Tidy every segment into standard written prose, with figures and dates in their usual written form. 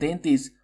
33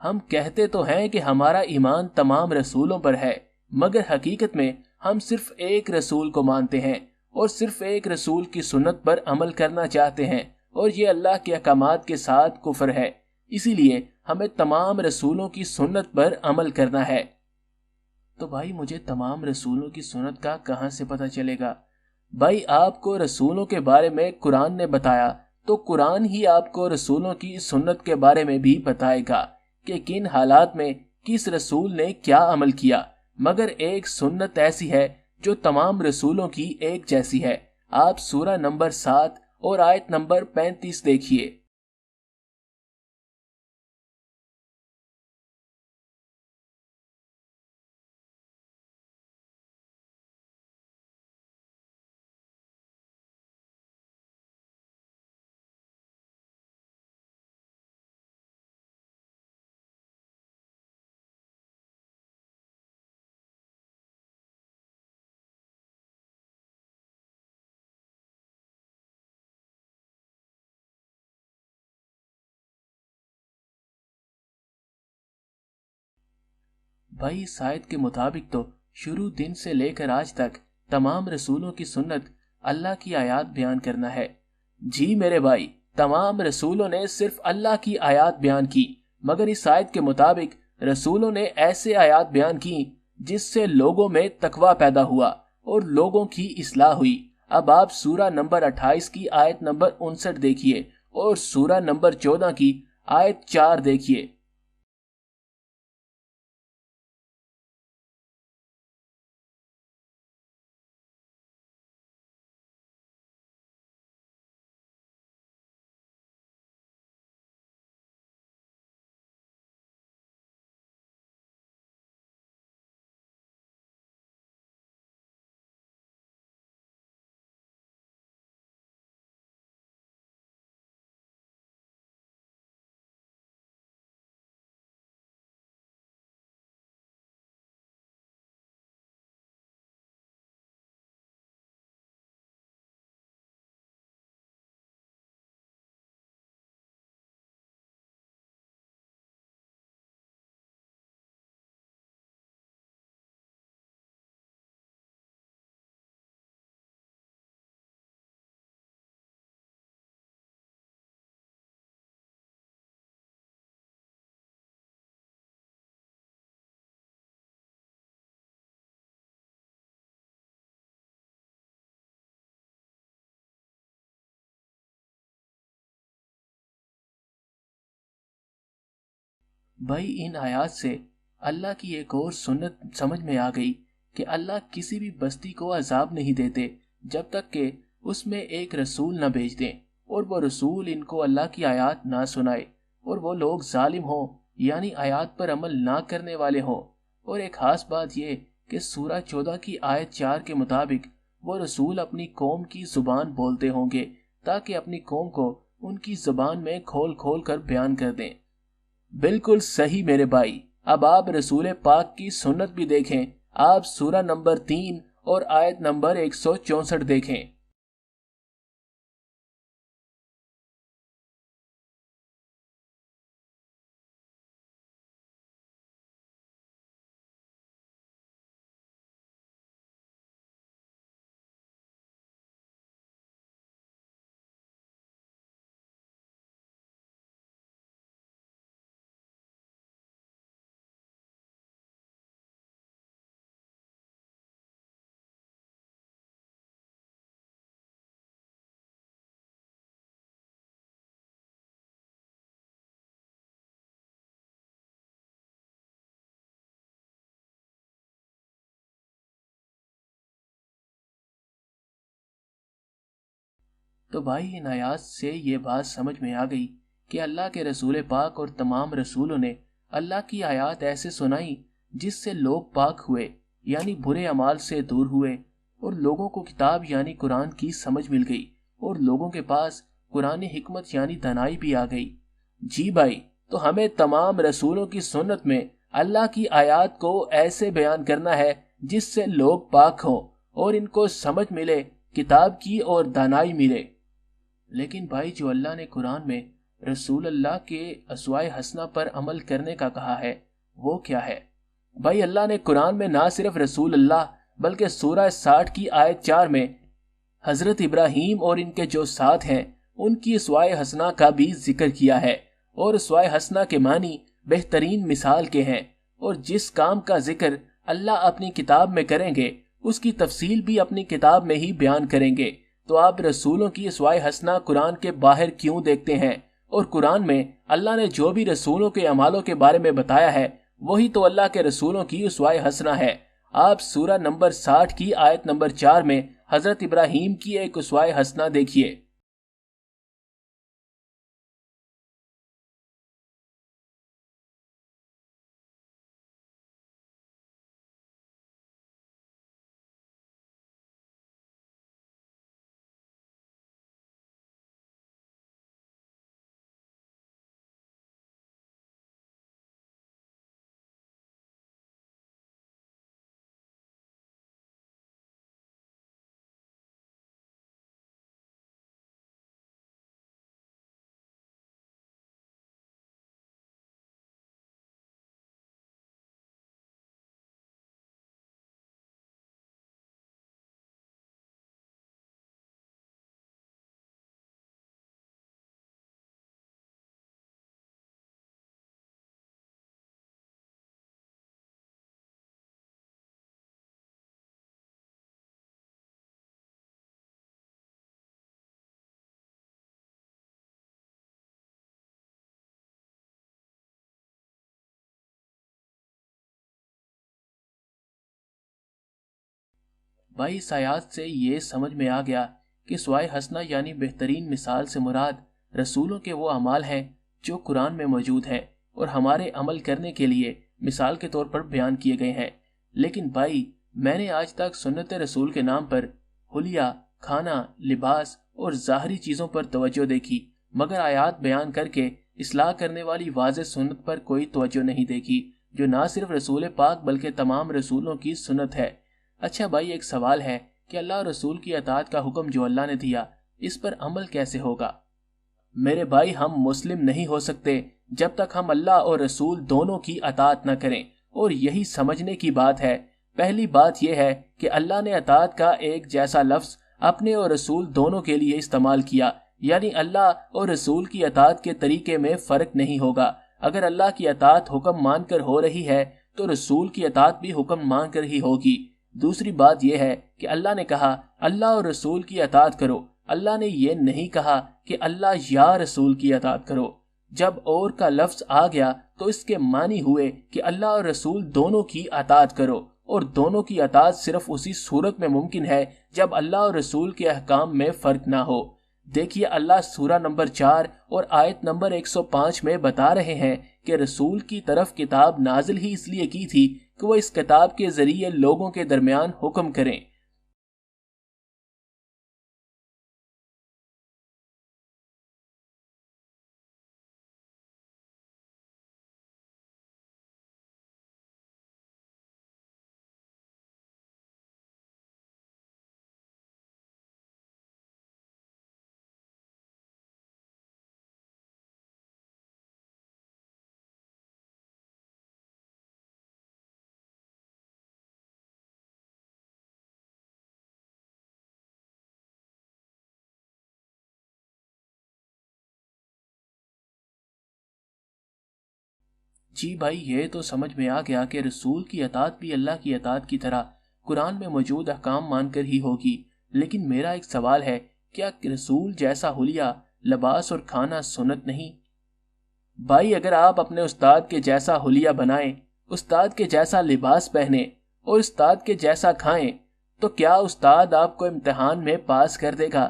ہم کہتے تو ہیں کہ ہمارا ایمان تمام رسولوں پر ہے، مگر حقیقت میں ہم صرف ایک رسول کو مانتے ہیں اور صرف ایک رسول کی سنت پر عمل کرنا چاہتے ہیں، اور یہ اللہ کے احکامات کے ساتھ کفر ہے۔ اسی لیے ہمیں تمام رسولوں کی سنت پر عمل کرنا ہے۔ تو بھائی مجھے تمام رسولوں کی سنت کا کہاں سے پتہ چلے گا؟ بھائی آپ کو رسولوں کے بارے میں قرآن نے بتایا، تو قرآن ہی آپ کو رسولوں کی سنت کے بارے میں بھی بتائے گا کہ کن حالات میں کس رسول نے کیا عمل کیا۔ مگر ایک سنت ایسی ہے جو تمام رسولوں کی ایک جیسی ہے۔ آپ سورہ نمبر 7 اور آیت نمبر 35 دیکھیے۔ بھائی اس آیت کے مطابق تو شروع دن سے لے کر آج تک تمام رسولوں کی سنت اللہ کی آیات بیان کرنا ہے۔ جی میرے بھائی، تمام رسولوں نے صرف اللہ کی آیات بیان کی، مگر اس آیت کے مطابق رسولوں نے ایسے آیات بیان کی جس سے لوگوں میں تقوی پیدا ہوا اور لوگوں کی اصلاح ہوئی۔ اب آپ سورہ نمبر 28 کی آیت نمبر 59 دیکھیے اور سورہ نمبر 14 کی آیت 4 دیکھیے۔ بھائی ان آیات سے اللہ کی ایک اور سنت سمجھ میں آ گئی کہ اللہ کسی بھی بستی کو عذاب نہیں دیتے جب تک کہ اس میں ایک رسول نہ بھیج دیں اور وہ رسول ان کو اللہ کی آیات نہ سنائے اور وہ لوگ ظالم ہوں، یعنی آیات پر عمل نہ کرنے والے ہوں۔ اور ایک خاص بات یہ کہ سورہ 14 کی آیت 4 کے مطابق وہ رسول اپنی قوم کی زبان بولتے ہوں گے تاکہ اپنی قوم کو ان کی زبان میں کھول کھول کر بیان کر دیں۔ بالکل صحیح میرے بھائی۔ اب آپ رسول پاک کی سنت بھی دیکھیں۔ آپ سورہ نمبر 3 اور آیت نمبر 164 دیکھیں۔ تو بھائی ان آیات سے یہ بات سمجھ میں آ گئی کہ اللہ کے رسول پاک اور تمام رسولوں نے اللہ کی آیات ایسے سنائی جس سے لوگ پاک ہوئے، یعنی برے اعمال سے دور ہوئے، اور لوگوں کو کتاب یعنی قرآن کی سمجھ مل گئی اور لوگوں کے پاس قرآن حکمت یعنی دانائی بھی آ گئی۔ جی بھائی، تو ہمیں تمام رسولوں کی سنت میں اللہ کی آیات کو ایسے بیان کرنا ہے جس سے لوگ پاک ہوں اور ان کو سمجھ ملے، کتاب کی اور دانائی ملے۔ لیکن بھائی جو اللہ نے قرآن میں رسول اللہ کے اسوائے حسنہ پر عمل کرنے کا کہا ہے، وہ کیا ہے؟ بھائی اللہ نے قرآن میں نہ صرف رسول اللہ بلکہ سورہ 60 کی آیت 4 میں حضرت ابراہیم اور ان کے جو ساتھ ہیں ان کی اسوائے حسنہ کا بھی ذکر کیا ہے، اور اسوائے حسنہ کے معنی بہترین مثال کے ہیں، اور جس کام کا ذکر اللہ اپنی کتاب میں کریں گے اس کی تفصیل بھی اپنی کتاب میں ہی بیان کریں گے۔ تو آپ رسولوں کی اسوائے حسنہ قرآن کے باہر کیوں دیکھتے ہیں؟ اور قرآن میں اللہ نے جو بھی رسولوں کے اعمالوں کے بارے میں بتایا ہے وہی تو اللہ کے رسولوں کی اسوائے حسنہ ہے۔ آپ سورہ نمبر 60 کی آیت نمبر 4 میں حضرت ابراہیم کی ایک اسوائے حسنہ دیکھیے۔ بھائی اس آیات سے یہ سمجھ میں آ گیا کہ اسوائے حسنہ یعنی بہترین مثال سے مراد رسولوں کے وہ اعمال ہیں جو قرآن میں موجود ہیں اور ہمارے عمل کرنے کے لیے مثال کے طور پر بیان کیے گئے ہیں۔ لیکن بھائی میں نے آج تک سنت رسول کے نام پر حلیہ، کھانا، لباس اور ظاہری چیزوں پر توجہ دیکھی، مگر آیات بیان کر کے اصلاح کرنے والی واضح سنت پر کوئی توجہ نہیں دیکھی، جو نہ صرف رسول پاک بلکہ تمام رسولوں کی سنت ہے۔ اچھا بھائی ایک سوال ہے کہ اللہ اور رسول کی اطاعت کا حکم جو اللہ نے دیا اس پر عمل کیسے ہوگا؟ میرے بھائی ہم مسلم نہیں ہو سکتے جب تک ہم اللہ اور رسول دونوں کی اطاعت نہ کریں، اور یہی سمجھنے کی بات ہے۔ پہلی بات یہ ہے کہ اللہ نے اطاعت کا ایک جیسا لفظ اپنے اور رسول دونوں کے لیے استعمال کیا، یعنی اللہ اور رسول کی اطاعت کے طریقے میں فرق نہیں ہوگا۔ اگر اللہ کی اطاعت حکم مان کر ہو رہی ہے تو رسول کی اطاعت بھی حکم مان کر ہی ہوگی۔ دوسری بات یہ ہے کہ اللہ نے کہا اللہ اور رسول کی اطاعت کرو، اللہ نے یہ نہیں کہا کہ اللہ یا رسول کی اطاعت کرو۔ جب اور کا لفظ آ گیا تو اس کے معنی ہوئے کہ اللہ اور رسول دونوں کی اطاعت کرو، اور دونوں کی اطاعت صرف اسی صورت میں ممکن ہے جب اللہ اور رسول کے احکام میں فرق نہ ہو۔ دیکھیے اللہ سورہ نمبر 4 اور آیت نمبر 105 میں بتا رہے ہیں کہ رسول کی طرف کتاب نازل ہی اس لیے کی تھی کہ وہ اس کتاب کے ذریعے لوگوں کے درمیان حکم کریں۔ جی بھائی یہ تو سمجھ میں آ گیا کہ رسول کی اطاعت بھی اللہ کی اطاعت کی طرح قرآن میں موجود احکام مان کر ہی ہوگی، لیکن میرا ایک سوال ہے، کیا رسول جیسا حلیہ، لباس اور کھانا سنت نہیں؟ بھائی اگر آپ اپنے استاد کے جیسا حلیہ بنائیں، استاد کے جیسا لباس پہنیں اور استاد کے جیسا کھائیں تو کیا استاد آپ کو امتحان میں پاس کر دے گا؟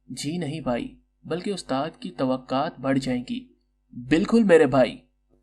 جی نہیں بھائی، بلکہ استاد کی توقعات بڑھ جائیں گی۔ بالکل میرے بھائی،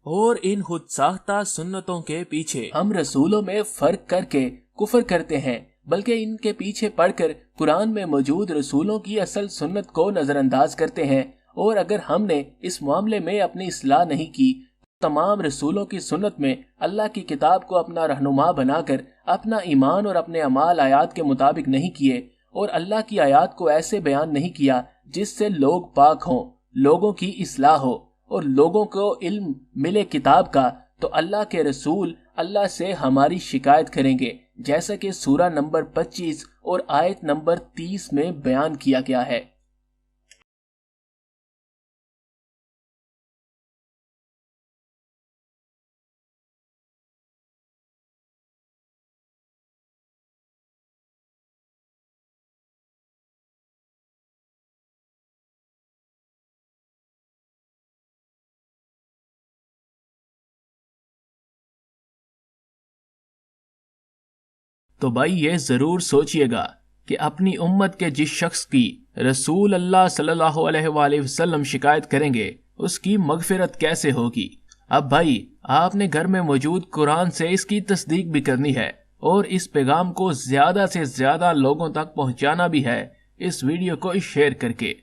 اور ان خود ساختہ سنتوں کے پیچھے ہم رسولوں میں فرق کر کے کفر کرتے ہیں، بلکہ ان کے پیچھے پڑ کر قرآن میں موجود رسولوں کی اصل سنت کو نظر انداز کرتے ہیں، اور اگر ہم نے اس معاملے میں اپنی اصلاح نہیں کی تو تمام رسولوں کی سنت میں اللہ کی کتاب کو اپنا رہنما بنا کر اپنا ایمان اور اپنے اعمال آیات کے مطابق نہیں کیے، اور اللہ کی آیات کو ایسے بیان نہیں کیا جس سے لوگ پاک ہوں، لوگوں کی اصلاح ہو اور لوگوں کو علم ملے کتاب کا، تو اللہ کے رسول اللہ سے ہماری شکایت کریں گے، جیسا کہ سورہ نمبر 25 اور آیت نمبر 30 میں بیان کیا گیا ہے۔ تو بھائی یہ ضرور سوچئے گا کہ اپنی امت کے جس شخص کی رسول اللہ صلی اللہ علیہ وآلہ وسلم شکایت کریں گے اس کی مغفرت کیسے ہوگی۔ اب بھائی آپ نے گھر میں موجود قرآن سے اس کی تصدیق بھی کرنی ہے اور اس پیغام کو زیادہ سے زیادہ لوگوں تک پہنچانا بھی ہے، اس ویڈیو کو شیئر کر کے۔